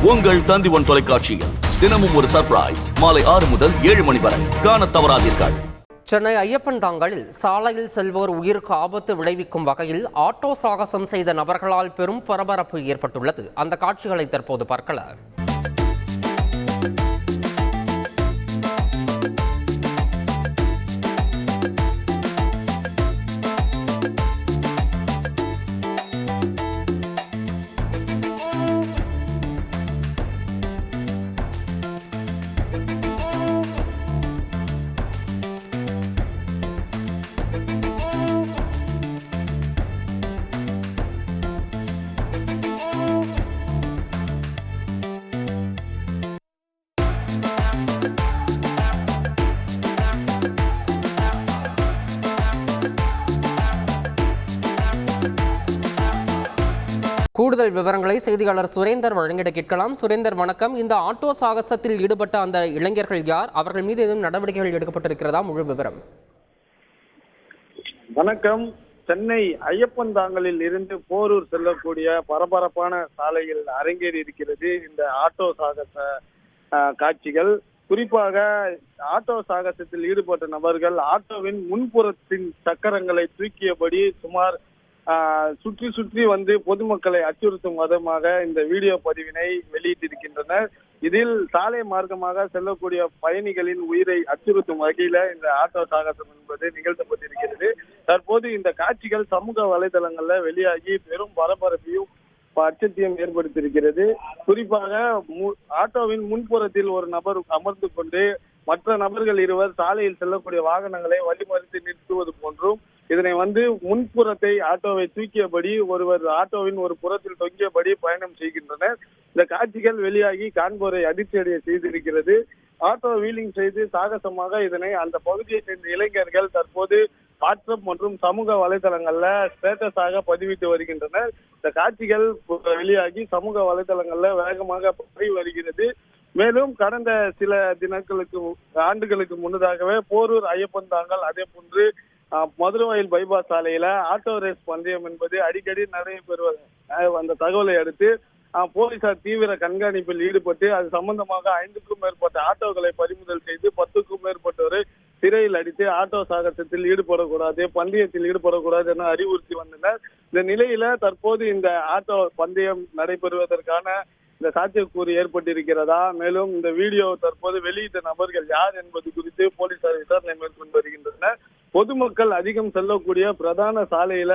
உங்கள் தந்திவன் தொலைக்காட்சியில் தினமும் ஒரு சர்ப்ரைஸ் மாலை 6 முதல் 7 மணி வரை காணத் தவறாதீர்கள். சென்னை ஐயப்பன் தாங்கலில் சாலையில் செல்வோர் உயிருக்கு ஆபத்து விளைவிக்கும் வகையில் ஆட்டோ சாகசம் செய்த நபர்களால் பெரும் பரபரப்பு ஏற்பட்டுள்ளது. அந்த காட்சிகளை தற்போது பார்க்கலாம். கூடுதல் விவரங்களை செய்தியாளர் சுரேந்தர் வழங்கிட கேட்கலாம். சுரேந்தர் வணக்கம். இந்த ஆட்டோ சாகசத்தில் ஈடுபட்ட அந்த இளைஞர்கள் யார்? அவர்கள் மீது எதுவும் நடவடிக்கைகள் எடுக்கப்பட்டிருக்கிறதா? முழு விவரம். வணக்கம். சென்னை ஐயப்பன் தாங்கலில் இருந்து போரூர் செல்லக்கூடிய பரபரப்பான சாலையில் அரங்கேறி இருக்கிறது இந்த ஆட்டோ சாகச காட்சிகள். குறிப்பாக ஆட்டோ சாகசத்தில் ஈடுபட்ட நபர்கள் ஆட்டோவின் முன்புறத்தின் சக்கரங்களை தூக்கியபடி சுமார் சுற்றி சுற்றி வந்து பொதுமக்களை அச்சுறுத்தும் விதமாக இந்த வீடியோ பதிவினை வெளியிட்டிருக்கின்றனர். இதில் சாலை மார்க்கமாக செல்லக்கூடிய பயணிகளின் உயிரை அச்சுறுத்தும் வகையில இந்த ஆட்டோ சாகசம் என்பது நிகழ்த்தப்பட்டிருக்கிறது. தற்போது இந்த காட்சிகள் சமூக வலைதளங்கள்ல வெளியாகி பெரும் பரபரப்பையும் அச்சத்தையும் ஏற்படுத்தியிருக்கிறது. குறிப்பாக ஆட்டோவின் முன்புறத்தில் ஒரு நபர் அமர்ந்து கொண்டு மற்ற நபர்கள் இருவர் சாலையில் செல்லக்கூடிய வாகனங்களை வழிமறித்து நிறுத்துவது போன்றும், இதனை முன்புறத்தை ஆட்டோவை தூக்கியபடி ஒருவர் ஆட்டோவின் ஒரு புறத்தில் தொங்கியபடி பயணம் செய்கின்றனர். இந்த காட்சிகள் வெளியாகி காண்போரை அதிர்ச்சியடைய செய்திருக்கிறது. ஆட்டோ வீலிங் செய்து சாகசமாக இதனை அந்த பகுதியை சேர்ந்த இளைஞர்கள் தற்போது வாட்ஸ்அப் மற்றும் சமூக வலைதளங்கள்ல ஸ்டேட்டஸாக பதிவிட்டு வருகின்றனர். இந்த காட்சிகள் வெளியாகி சமூக வலைதளங்கள்ல வேகமாக பரவி வருகிறது. மேலும் கடந்த சில ஆண்டுகளுக்கு முன்னதாகவே போரூர் ஐயப்பன் தாங்கல், அதே போன்று மதுரவாயில் பைபாஸ் சாலையில ஆட்டோ ரேஸ் பந்தயம் என்பது அடிக்கடி நடைபெறுவது அந்த தகவலை அடுத்து போலீசார் தீவிர கண்காணிப்பில் ஈடுபட்டு அது சம்பந்தமாக 5க்கும் மேற்பட்ட ஆட்டோக்களை பறிமுதல் செய்து 10க்கும் மேற்பட்டோரை சிறையில் அடித்து ஆட்டோ சாகசத்தில் ஈடுபடக்கூடாது, பந்தயத்தில் ஈடுபடக்கூடாது என அறிவுறுத்தி வந்தனர். இந்த நிலையில தற்போது இந்த ஆட்டோ பந்தயம் நடைபெறுவதற்கான இந்த சாத்தியக்கூறு ஏற்பட்டிருக்கிறதா, மேலும் இந்த வீடியோ தற்போது வெளியிட்ட நபர்கள் யார் என்பது குறித்து போலீசார் விசாரணை மேற்கொண்டு வருகின்றனர். பொதுமக்கள் அதிகம் செல்லக்கூடிய பிரதான சாலையில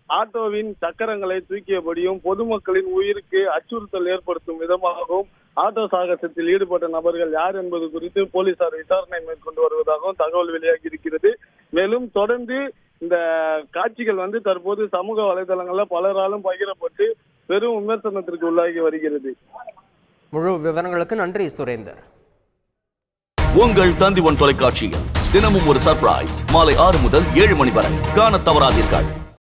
ஆட்டோவின் சக்கரங்களை தூக்கியபடியும் பொதுமக்களின் உயிருக்கு அச்சுறுத்தல் ஏற்படுத்தும் விதமாகவும் ஆட்டோ சாகசத்தில் ஈடுபட்ட நபர்கள் யார் என்பது குறித்து போலீசார் விசாரணை மேற்கொண்டு வருவதாகவும் தகவல் வெளியாகி இருக்கிறது. மேலும் தொடர்ந்து இந்த காட்சிகள் தற்போது சமூக வலைதளங்கள்ல பலராலும் பகிரப்பட்டு பெரும் விமர்சனத்திற்கு உள்ளாகி வருகிறது. முழு விவரங்களுக்கு நன்றி சுரேந்தர். உங்கள் தந்திவன் தொலைக்காட்சியில் தினமும் ஒரு சர்ப்ரைஸ் மாலை 6 முதல் 7 மணி வரை காணத் தவறாதீர்கள்.